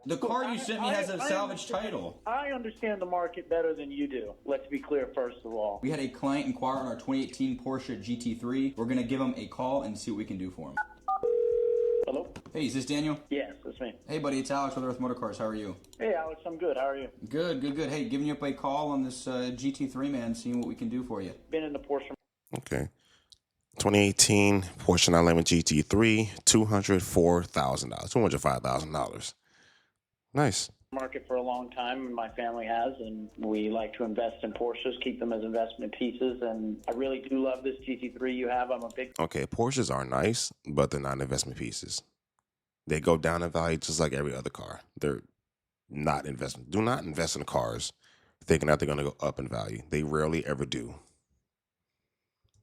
The car you sent me has a salvage title. I understand the market better than you do. Let's be clear, first of all. We had a client inquire on our 2018 Porsche GT3. We're going to give him a call and see what we can do for him. Hello? Hey, is this Daniel? Yes, that's me. Hey, buddy, it's Alex with Earth Motorcars. How are you? Hey, Alex, I'm good. How are you? Good. Hey, giving you up a call on this GT3, man, seeing what we can do for you. Been in the Porsche. Okay. 2018 Porsche 911 GT3, $204,000, $205,000. Nice. Market for a long time, and my family has, and we like to invest in Porsches, keep them as investment pieces, and I really do love this GT3 you have. I'm a big... Okay, Porsches are nice, but they're not investment pieces. They go down in value just like every other car. They're not investment. Do not invest in cars thinking that they're going to go up in value. They rarely ever do.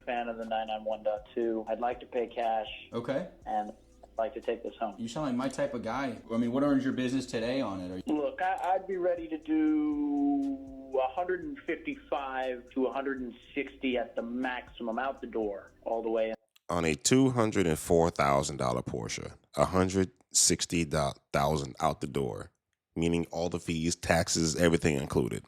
Fan of the 991.2. I'd like to pay cash. Okay. And I'd like to take this home. You sound like my type of guy. I mean, what earns your business today on it? Look, I'd be ready to do 155 to 160 at the maximum out the door, all the way in. On a $204,000 Porsche, $160,000 out the door, meaning all the fees, taxes, everything included.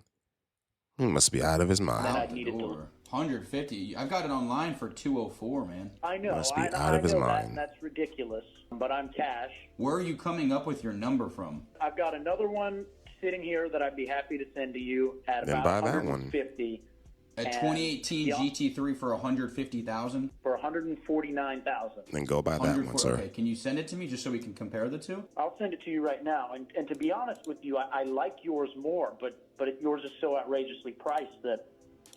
He must be out of his mind. Then I'd need it to... 150. I've got it online for 204, man. I know. Must be out of his mind. That's ridiculous, but I'm cash. Where are you coming up with your number from? I've got another one sitting here that I'd be happy to send to you at Then about buy that 150. A 2018 GT3 for 150,000? For 149,000. Then go buy that one, sir. Okay, can you send it to me just so we can compare the two? I'll send it to you right now. And to be honest with you, I like yours more, but yours is so outrageously priced that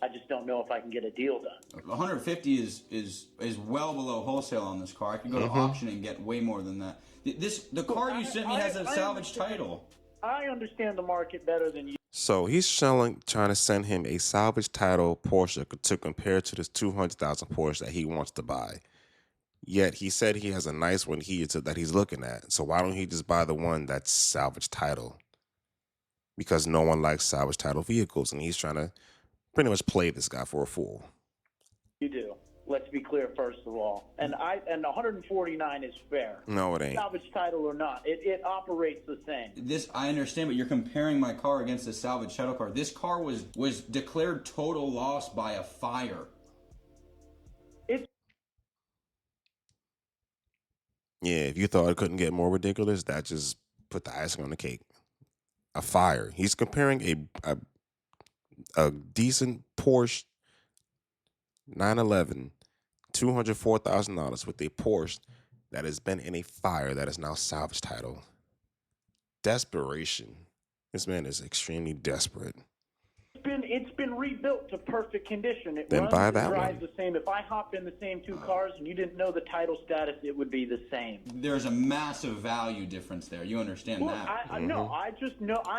I just don't know if I can get a deal done. 150 is well below wholesale on this car. I can go to auction and get way more than that. The car you sent me has a salvage title. I understand the market better than you. So he's trying to send him a salvage title Porsche to compare to this $200,000 Porsche that he wants to buy. Yet he said he has a nice one that he's looking at. So why don't he just buy the one that's salvage title? Because no one likes salvage title vehicles, and he's trying to pretty much play this guy for a fool. You do. Let's be clear, first of all. And 149 is fair. No, it ain't. Salvage title or not, it operates the same. This I understand, but you're comparing my car against a salvage title car. This car was declared total loss by a fire. Yeah, if you thought it couldn't get more ridiculous, that just put the icing on the cake. A fire. He's comparing a decent Porsche 911, $204,000 with a Porsche that has been in a fire that is now salvage title. Desperation. This man is extremely desperate. It's been rebuilt to perfect condition. It Then runs, buy it that drives one. the same. If I hopped in the same two cars and you didn't know the title status, it would be the same. There's a massive value difference there. You understand that? I know. I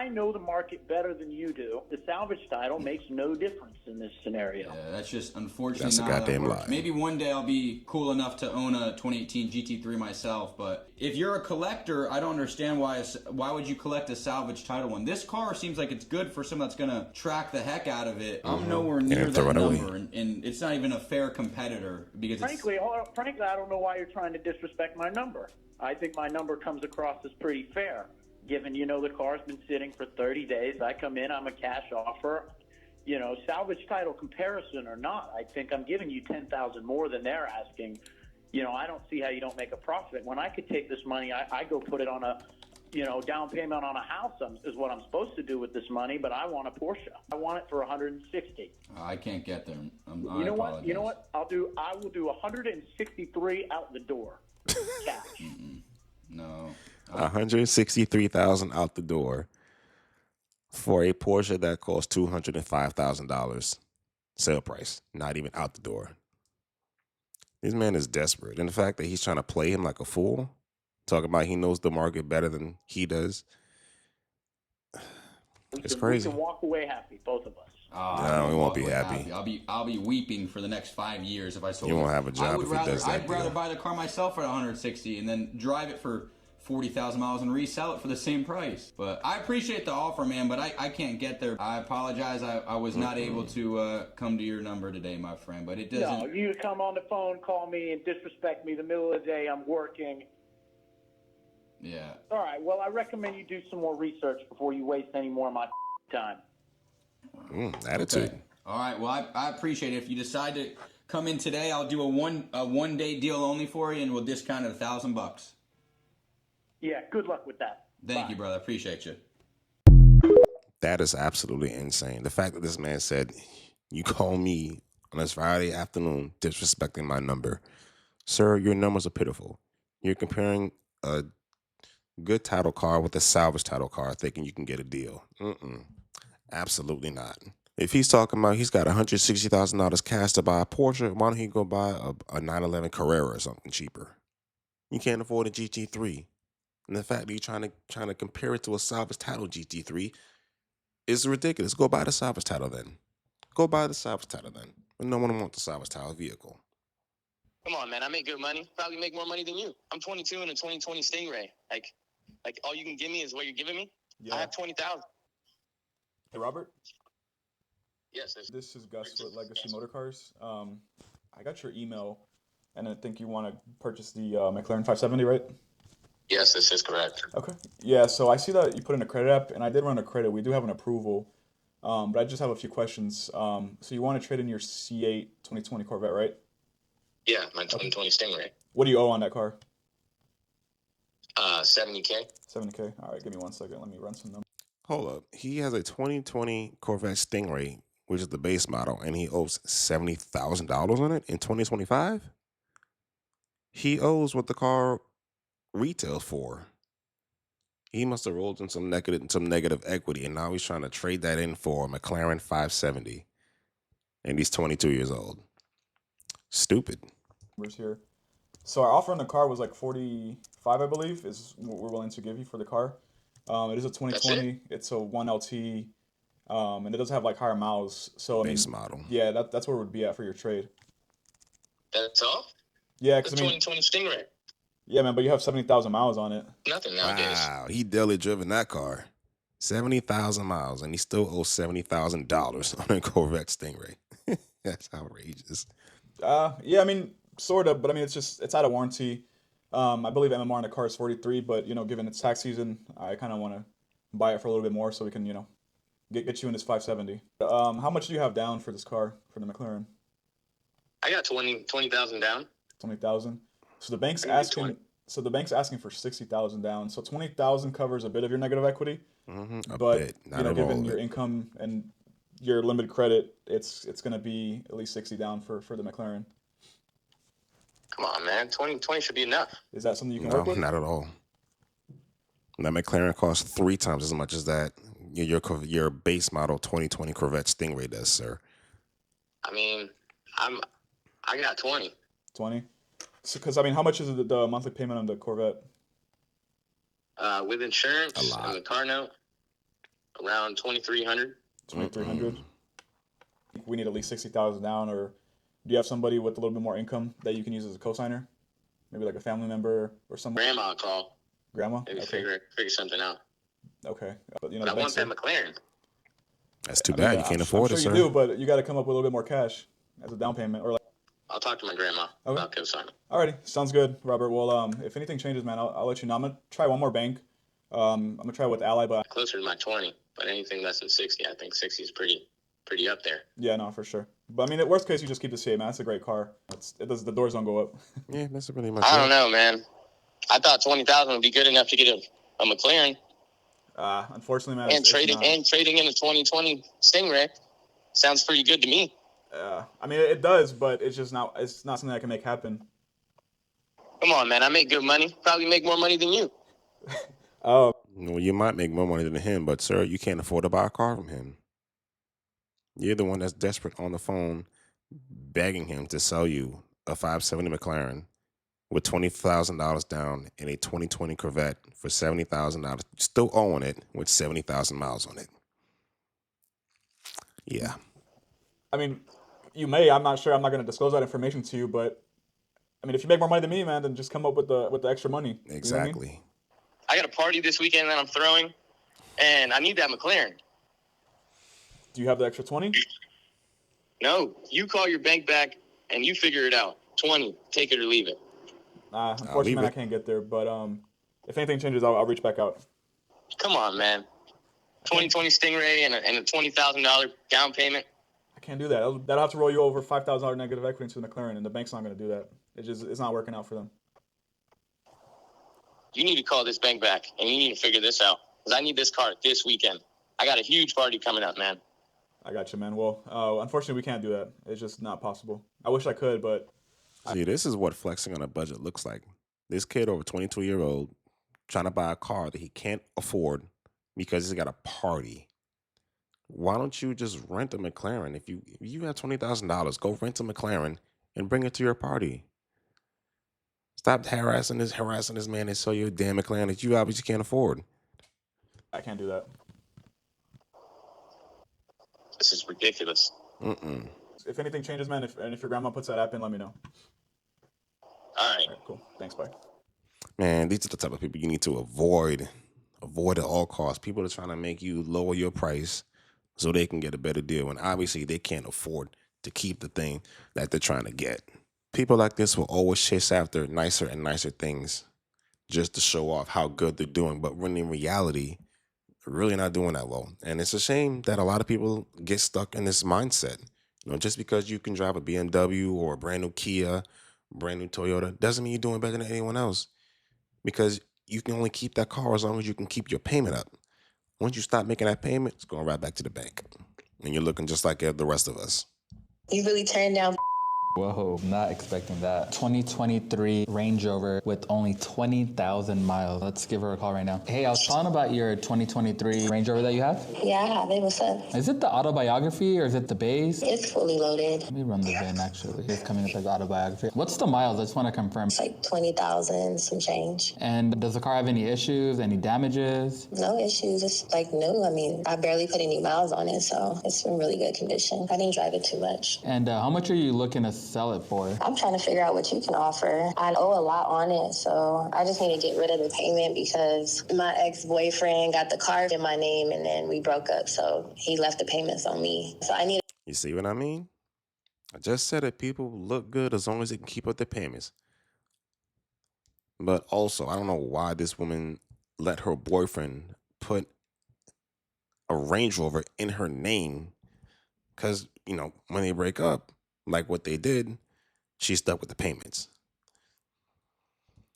know the market better than you do. The salvage title makes no difference in this scenario. Yeah, that's just unfortunately That's a not how that goddamn works. lie. Maybe one day I'll be cool enough to own a 2018 GT3 myself, but if you're a collector, I don't understand why would you collect a salvage title one? This car seems like it's good for someone that's going to track the heck out of it. I'm nowhere near that number, and it's not even a fair competitor because frankly, I don't know why you're trying to disrespect my number. I think my number comes across as pretty fair, given the car's been sitting for 30 days. I come in, I'm a cash offer. Salvage title comparison or not, I think I'm giving you $10,000 more than they're asking. I don't see how you don't make a profit. When I could take this money, I go put it on a down payment on a house is what I'm supposed to do with this money, but I want a Porsche. I want it for 160. I can't get there. You know what? I will do 163 out the door. Cash. No. 163,000 out the door for a Porsche that costs $205,000 sale price, not even out the door. This man is desperate. And the fact that he's trying to play him like a fool, talking about he knows the market better than he does, it's crazy. We can walk away happy, both of us. No, we won't be happy. I'll be weeping for the next 5 years if I sold it. You won't have a job if he does that. I'd rather buy the car myself at 160 and then drive it for 40,000 miles and resell it for the same price. But I appreciate the offer, man, but I can't get there. I apologize. I was not able to come to your number today, my friend, but it doesn't... No, you come on the phone, call me, and disrespect me in the middle of the day. I'm working. Yeah. All right. Well, I recommend you do some more research before you waste any more of my time. Attitude. Okay. All right. Well, I appreciate it. If you decide to come in today, I'll do a one day deal only for you, and we'll discount it $1,000. Yeah. Good luck with that. Thank you, brother. Appreciate you. That is absolutely insane. The fact that this man said, "You call me on this Friday afternoon disrespecting my number, sir. Your numbers are pitiful. You're comparing a good title car with a salvage title car, thinking you can get a deal. Absolutely not. If he's talking about he's got $160,000 cash to buy a Porsche, why don't he go buy a 911 Carrera or something cheaper? You can't afford a GT3, and the fact that you're trying to compare it to a salvage title GT3 is ridiculous. Go buy the salvage title then. Go buy the salvage title then. But no one wants the salvage title vehicle. Come on, man. I make good money. Probably make more money than you. I'm 22 in a 2020 Stingray. Like all you can give me is what you're giving me. Yeah. I have 20,000. Hey, Robert. Yes. This is Gus with Legacy Motor Cars. I got your email, and I think you want to purchase the McLaren 570, right? Yes, this is correct. Okay. Yeah. So I see that you put in a credit app, and I did run a credit. We do have an approval, but I just have a few questions. So you want to trade in your C8 2020 Corvette, right? Yeah, my 2020 Stingray. What do you owe on that car? 70K. 70K. All right. Give me 1 second. Let me run some numbers. Hold up. He has a 2020 Corvette Stingray, which is the base model, and he owes $70,000 on it in 2025. He owes what the car retails for. He must have rolled in some negative equity, and now he's trying to trade that in for a McLaren 570, and he's 22 years old. Stupid. Here. So our offer on the car was like 45, I believe, is what we're willing to give you for the car. It is a 2020. It's a 1LT, and it does have like higher miles. So Base model. Yeah, that's where it would be at for your trade. That's all? Yeah, The because 2020 Stingray. Yeah, man, but you have 70,000 miles on it. Nothing nowadays. Wow, he daily driven that car. 70,000 miles, and he still owes $70,000 on a Corvette Stingray. That's outrageous. Yeah, I mean, sort of, but I mean, it's out of warranty. I believe MMR on the car is 43, but given it's tax season, I kind of want to buy it for a little bit more so we can, get you in this 570. How much do you have down for this car for the McLaren? I got 20,000 down. 20,000. So the bank's asking. So the bank's asking for 60,000 down. So 20,000 covers a bit of your negative equity. But bit, not given your income and your limited credit, it's going to be at least 60 down for the McLaren. Come on, man. 20 should be enough. Is that something you can No, work with? not at all. That McLaren costs 3 times as much as that your base model 2020 Corvette Stingray does, sir. I mean, I got 20. 20? So, because, I mean, how much is the monthly payment on the Corvette? With insurance A lot. and the car note, around 2,300. 2,300? We need at least 60,000 down, or do you have somebody with a little bit more income that you can use as a cosigner? Maybe like a family member or someone? Grandma I'll call. Grandma? Maybe Okay. figure something out. Okay. But, But I want that McLaren. That's too bad. You can't I'm afford sure it, sir. you do, but you got to come up with a little bit more cash as a down payment, or like. I'll talk to my grandma about co-signing. Alrighty, sounds good, Robert. Well, if anything changes, man, I'll let you know. I'm gonna try one more bank. I'm gonna try with Ally, but Closer to my 20, but anything less than 60, I think 60 is pretty up there. yeah, no, for sure. But I mean, at worst case, you just keep the C8, man. That's a great car. The doors don't go up. Yeah, that's pretty much I don't it. know, man. I thought 20,000 would be good enough to get a McLaren. Unfortunately, man. And trading in a 2020 Stingray sounds pretty good to me. I mean, it does, but it's just not. It's not something I can make happen. Come on, man. I make good money. Probably make more money than you. Well, you might make more money than him, but sir, you can't afford to buy a car from him. You're the one that's desperate on the phone, begging him to sell you a 570 McLaren with $20,000 down and a 2020 Corvette for $70,000, still owing it with 70,000 miles on it. Yeah. I mean, you may. I'm not sure. I'm not going to disclose that information to you, but I mean, if you make more money than me, man, then just come up with the extra money. Exactly. You know what I mean? I got a party this weekend that I'm throwing, and I need that McLaren. Do you have the extra 20? No, you call your bank back, and you figure it out. 20, take it or leave it. Unfortunately, leave man, I it. can't get there. But If anything changes, I'll reach back out. Come on, man. 2020 Stingray and a $20,000 down payment. I can't do that. That'll have to roll you over $5,000 negative equity into the McLaren, and the bank's not going to do that. It's not working out for them. You need to call this bank back, and you need to figure this out. Because I need this car this weekend. I got a huge party coming up, man. I got you, man. Well, unfortunately, we can't do that. It's just not possible. I wish I could, but... See, this is what flexing on a budget looks like. This kid over 22-year-old trying to buy a car that he can't afford because he's got a party. Why don't you just rent a McLaren? If you have $20,000, go rent a McLaren and bring it to your party. Stop harassing this man and sell you a damn McLaren that you obviously can't afford. I can't do that. This is ridiculous. If anything changes, man, if your grandma puts that app in, let me know. All right. All right, cool. Thanks, bye. Man, these are the type of people you need to avoid at all costs. People are trying to make you lower your price so they can get a better deal, and obviously they can't afford to keep the thing that they're trying to get. People like this will always chase after nicer and nicer things just to show off how good they're doing, but when in reality, they're really not doing that well. And it's a shame that a lot of people get stuck in this mindset. You know, just because you can drive a BMW or a brand new Kia, brand new Toyota, doesn't mean you're doing better than anyone else. Because you can only keep that car as long as you can keep your payment up. Once you stop making that payment, it's going right back to the bank. And you're looking just like the rest of us. You really turned down. Whoa, not expecting that. 2023 Range Rover with only 20,000 miles. Let's give her a call right now. Hey, I was calling about your 2023 Range Rover that you have. Yeah, I have it. What's up? Is it the autobiography or is it the base? It's fully loaded. Let me run the VIN actually. It's coming up as autobiography. What's the miles? I just want to confirm. It's like 20,000, some change. And does the car have any issues, any damages? No issues. It's like new. I mean, I barely put any miles on it, so it's in really good condition. I didn't drive it too much. And how much are you looking to sell it for? I'm trying to figure out what you can offer. I owe a lot on it, so I just need to get rid of the payment because my ex-boyfriend got the car in my name and then we broke up, so he left the payments on me. So I need. You see what I mean? I just said that people look good as long as they can keep up their payments. But also, I don't know why this woman let her boyfriend put a Range Rover in her name. Because, you know, when they break up, like what they did, she's stuck with the payments.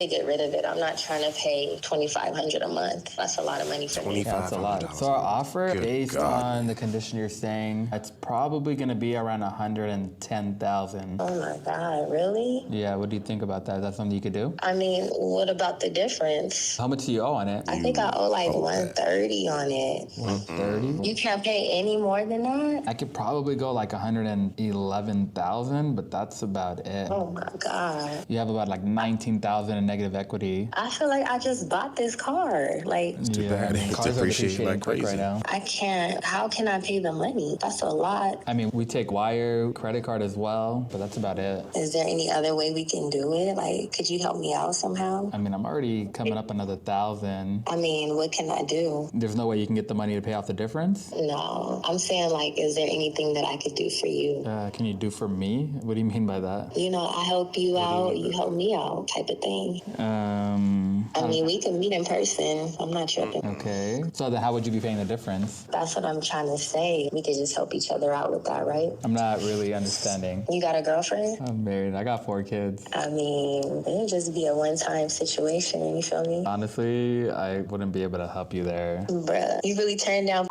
To get rid of it. I'm not trying to pay $2,500 a month. That's a lot of money for me. Yeah, that's a lot. So our offer, based on the condition you're saying, it's probably going to be around $110,000. Oh my God, really? Yeah, what do you think about that? Is that something you could do? I mean, what about the difference? How much do you owe on it? I think I owe like $130 on it. 130? You can't pay any more than that? I could probably go like 111,000, but that's about it. Oh my God. You have about like 19,000 in negative equity. I feel like I just bought this car. Like, It's too bad. It's Cars are depreciating like quick crazy. right now. I can't. How can I pay the money? That's a lot. I mean, we take wire, credit card as well, but that's about it. Is there any other way we can do it? Like, could you help me out somehow? I mean, I'm already coming up another 1,000. I mean, what can I do? There's no way you can get the money to pay off the difference? No. I'm saying, like, is there anything that I could do for you? Can you do for me? What do you mean by that? You know, I help you out, you help me out type of thing. I mean, we can meet in person. I'm not tripping. Okay. So then how would you be paying the difference? That's what I'm trying to say. We could just help each other out with that, right? I'm not really understanding. You got a girlfriend? I'm married. I got 4 kids. I mean, it'll just be a one-time situation, you feel me? Honestly, I wouldn't be able to help you there. Bruh, you really turned down.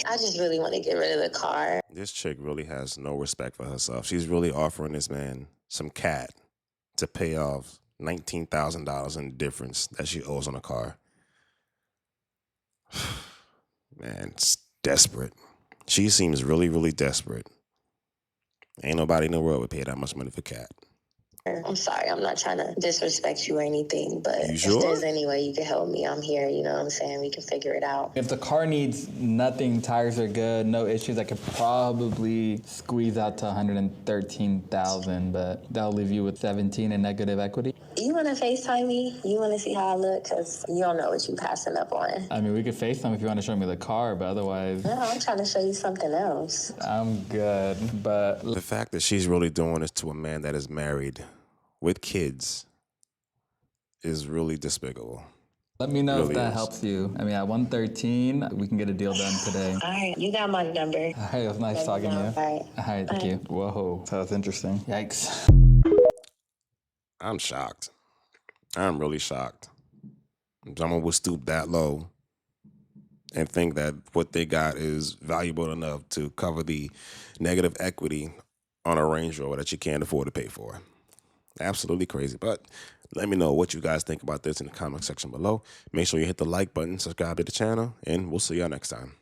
I just really want to get rid of the car. This chick really has no respect for herself. She's really offering this man some cat to pay off $19,000 in the difference that she owes on a car. Man, it's desperate. She seems really, really desperate. Ain't nobody in the world would pay that much money for cat. I'm sorry, I'm not trying to disrespect you or anything, but You if sure? there's any way you can help me, I'm here, you know what I'm saying? We can figure it out. If the car needs nothing, tires are good, no issues, I could probably squeeze out to 113,000, but that'll leave you with 17 in negative equity. You want to FaceTime me? You want to see how I look? Because you don't know what you're passing up on. I mean, we could FaceTime if you want to show me the car, but otherwise, No, I'm trying to show you something else. I'm good. But The fact that she's really doing this to a man that is married with kids is really despicable. Let me know if Really that is. helps you. I mean, at 113, we can get a deal done today. All right, you got my number. Hey, it was nice Let me talking to know. you. All right. All right, thank you. Whoa, that was interesting. Yikes. I'm shocked. I'm really shocked. Someone would stoop that low and think that what they got is valuable enough to cover the negative equity on a Range Rover that you can't afford to pay for. Absolutely crazy. But let me know what you guys think about this in the comment section below. Make sure you hit the like button, subscribe to the channel, and we'll see y'all next time.